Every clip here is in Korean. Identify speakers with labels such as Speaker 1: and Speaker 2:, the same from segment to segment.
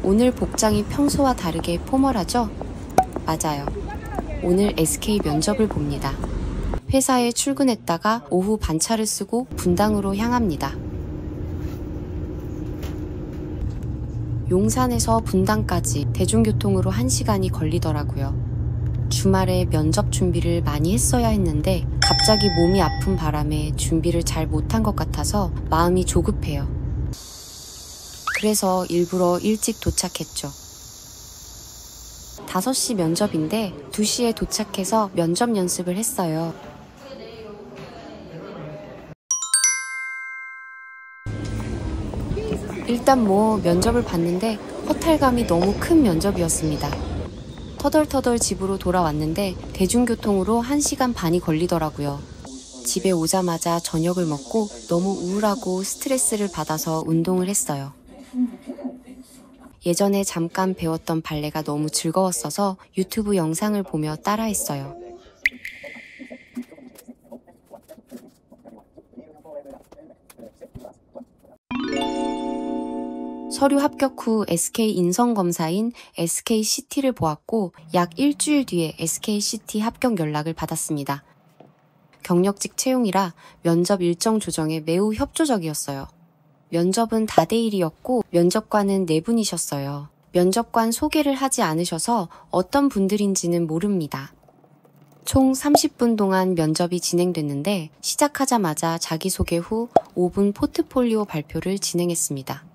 Speaker 1: 오늘 복장이 평소와 다르게 포멀하죠? 맞아요. 오늘 SK 면접을 봅니다. 회사에 출근했다가 오후 반차를 쓰고 분당으로 향합니다. 용산에서 분당까지 대중교통으로 1시간이 걸리더라고요. 주말에 면접 준비를 많이 했어야 했는데 갑자기 몸이 아픈 바람에 준비를 잘 못한 것 같아서 마음이 조급해요. 그래서 일부러 일찍 도착했죠. 5시 면접인데 2시에 도착해서 면접 연습을 했어요. 일단 면접을 봤는데 허탈감이 너무 큰 면접이었습니다. 터덜터덜 집으로 돌아왔는데 대중교통으로 1시간 반이 걸리더라고요. 집에 오자마자 저녁을 먹고 너무 우울하고 스트레스를 받아서 운동을 했어요. 예전에 잠깐 배웠던 발레가 너무 즐거웠어서 유튜브 영상을 보며 따라했어요. 서류 합격 후 SK 인성검사인 SKCT를 보았고 약 일주일 뒤에 SKCT 합격 연락을 받았습니다. 경력직 채용이라 면접 일정 조정에 매우 협조적이었어요. 면접은 다대일이었고 면접관은 4분이셨어요. 면접관 소개를 하지 않으셔서 어떤 분들인지는 모릅니다. 총 30분 동안 면접이 진행됐는데 시작하자마자 자기소개 후 5분 포트폴리오 발표를 진행했습니다.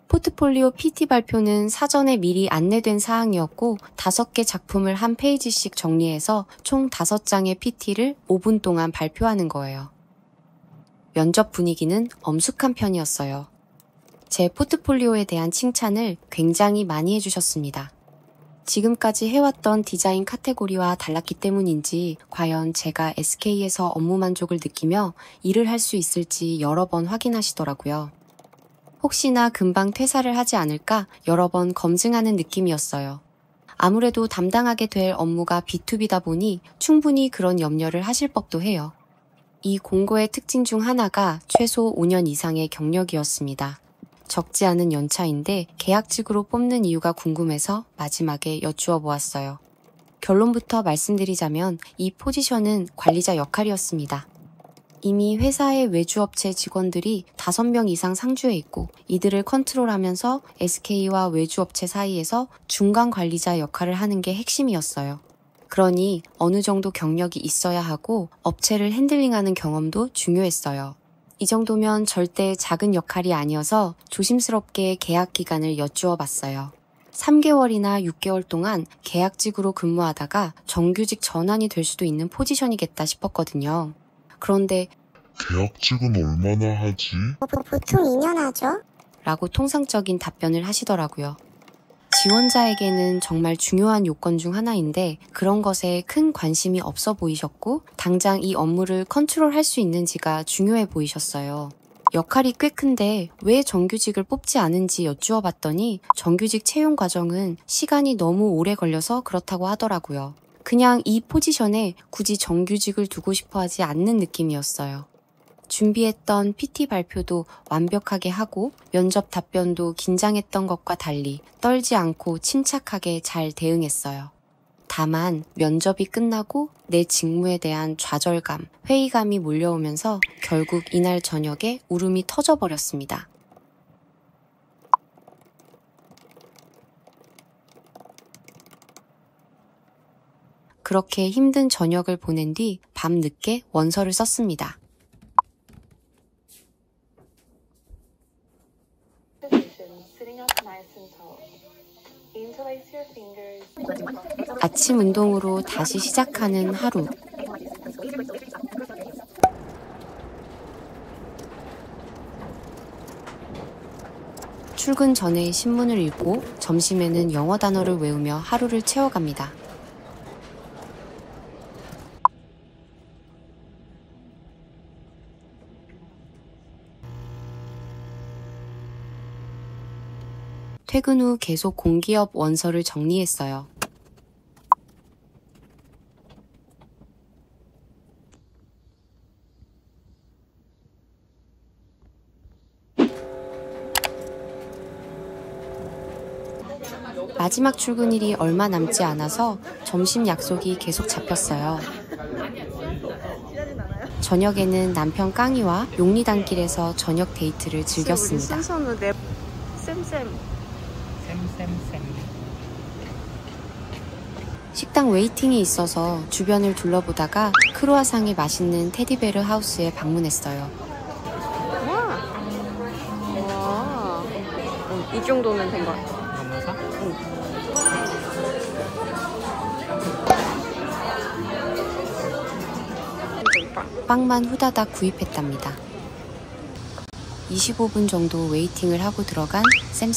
Speaker 1: 포트폴리오 PT 발표는 사전에 미리 안내된 사항이었고 5개 작품을 한 페이지씩 정리해서 총 5장의 PT를 5분 동안 발표하는 거예요. 면접 분위기는 엄숙한 편이었어요. 제 포트폴리오에 대한 칭찬을 굉장히 많이 해주셨습니다. 지금까지 해왔던 디자인 카테고리와 달랐기 때문인지 과연 제가 SK에서 업무 만족을 느끼며 일을 할 수 있을지 여러 번 확인하시더라고요. 혹시나 금방 퇴사를 하지 않을까 여러 번 검증하는 느낌이었어요. 아무래도 담당하게 될 업무가 B2B다 보니 충분히 그런 염려를 하실 법도 해요. 이 공고의 특징 중 하나가 최소 5년 이상의 경력이었습니다. 적지 않은 연차인데 계약직으로 뽑는 이유가 궁금해서 마지막에 여쭈어 보았어요. 결론부터 말씀드리자면 이 포지션은 관리자 역할이었습니다. 이미 회사의 외주업체 직원들이 5명 이상 상주해 있고 이들을 컨트롤하면서 SK와 외주업체 사이에서 중간 관리자 역할을 하는 게 핵심이었어요. 그러니 어느 정도 경력이 있어야 하고 업체를 핸들링하는 경험도 중요했어요. 이 정도면 절대 작은 역할이 아니어서 조심스럽게 계약 기간을 여쭈어 봤어요. 3개월이나 6개월 동안 계약직으로 근무하다가 정규직 전환이 될 수도 있는 포지션이겠다 싶었거든요. 그런데
Speaker 2: 계약직은 얼마나 하지?
Speaker 3: 보통 2년 하죠?
Speaker 1: 라고 통상적인 답변을 하시더라고요. 지원자에게는 정말 중요한 요건 중 하나인데 그런 것에 큰 관심이 없어 보이셨고 당장 이 업무를 컨트롤할 수 있는지가 중요해 보이셨어요. 역할이 꽤 큰데 왜 정규직을 뽑지 않은지 여쭈어 봤더니 정규직 채용 과정은 시간이 너무 오래 걸려서 그렇다고 하더라고요. 그냥 이 포지션에 굳이 정규직을 두고 싶어 하지 않는 느낌이었어요. 준비했던 PT 발표도 완벽하게 하고 면접 답변도 긴장했던 것과 달리 떨지 않고 침착하게 잘 대응했어요. 다만 면접이 끝나고 내 직무에 대한 좌절감, 회의감이 몰려오면서 결국 이날 저녁에 울음이 터져버렸습니다. 그렇게 힘든 저녁을 보낸 뒤 밤늦게 원서를 썼습니다. 아침 운동으로 다시 시작하는 하루. 출근 전에 신문을 읽고 점심에는 영어 단어를 외우며 하루를 채워갑니다. 퇴근 후 계속 공기업 원서를 정리했어요. 마지막 출근일이 얼마 남지 않아서 점심 약속이 계속 잡혔어요. 저녁에는 남편 깡이와 용리단길에서 저녁 데이트를 즐겼습니다.
Speaker 4: 우리 순서는 쌤.
Speaker 1: 식당 웨이팅이 있어서 주변을 둘러보다가 크루아상이 맛있는 테디베르 하우스에 방문했어요.
Speaker 4: 와. 이 정도면 된 것 같아.
Speaker 1: 빵만 후다닥 구입했답니다. 25분 정도 웨이팅을 하고 들어간 쌤.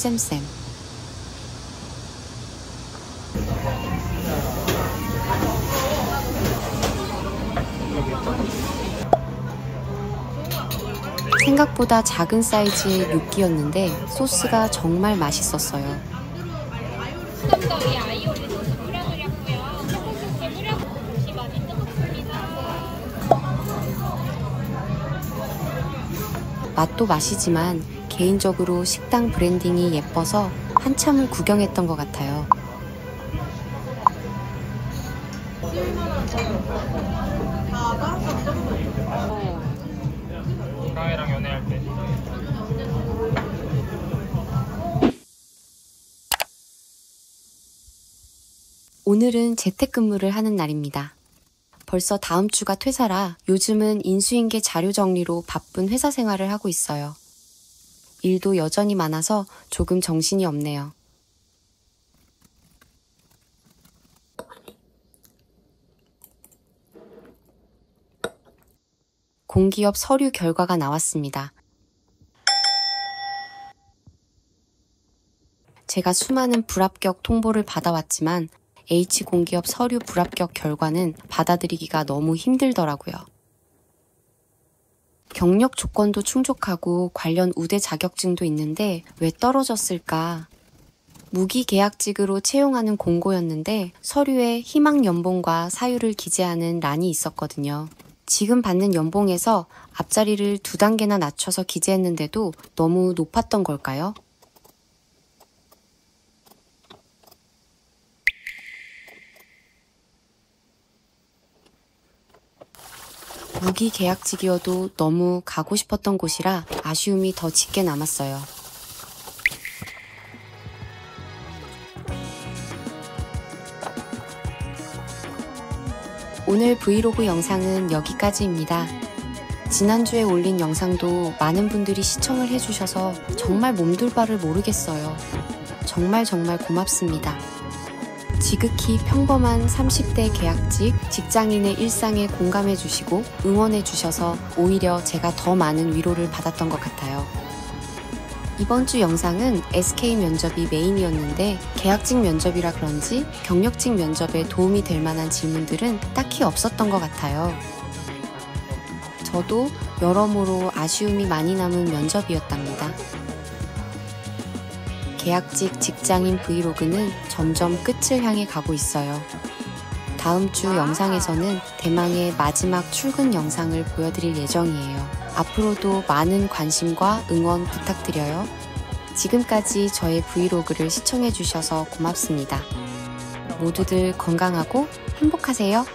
Speaker 1: 생각보다 작은 사이즈의 육기였는데 소스가 정말 맛있었어요. 맛도 맛이지만 개인적으로 식당 브랜딩이 예뻐서 한참을 구경했던 것 같아요.
Speaker 5: 강이랑 연애할 때.
Speaker 1: 오늘은 재택근무를 하는 날입니다. 벌써 다음 주가 퇴사라 요즘은 인수인계 자료 정리로 바쁜 회사 생활을 하고 있어요. 일도 여전히 많아서 조금 정신이 없네요. 공기업 서류 결과가 나왔습니다. 제가 수많은 불합격 통보를 받아왔지만 H공기업 서류 불합격 결과는 받아들이기가 너무 힘들더라고요. 경력 조건도 충족하고 관련 우대 자격증도 있는데 왜 떨어졌을까? 무기계약직으로 채용하는 공고였는데 서류에 희망 연봉과 사유를 기재하는 란이 있었거든요. 지금 받는 연봉에서 앞자리를 2단계나 낮춰서 기재했는데도 너무 높았던 걸까요? 무기계약직이어도 너무 가고 싶었던 곳이라 아쉬움이 더 짙게 남았어요. 오늘 브이로그 영상은 여기까지입니다. 지난주에 올린 영상도 많은 분들이 시청을 해주셔서 정말 몸둘 바를 모르겠어요. 정말 고맙습니다. 지극히 평범한 30대 계약직 직장인의 일상에 공감해주시고 응원해주셔서 오히려 제가 더 많은 위로를 받았던 것 같아요. 이번 주 영상은 SK 면접이 메인이었는데 계약직 면접이라 그런지 경력직 면접에 도움이 될 만한 질문들은 딱히 없었던 것 같아요. 저도 여러모로 아쉬움이 많이 남은 면접이었답니다. 계약직 직장인 브이로그는 점점 끝을 향해 가고 있어요. 다음 주 영상에서는 대망의 마지막 출근 영상을 보여드릴 예정이에요. 앞으로도 많은 관심과 응원 부탁드려요. 지금까지 저의 브이로그를 시청해주셔서 고맙습니다. 모두들 건강하고 행복하세요.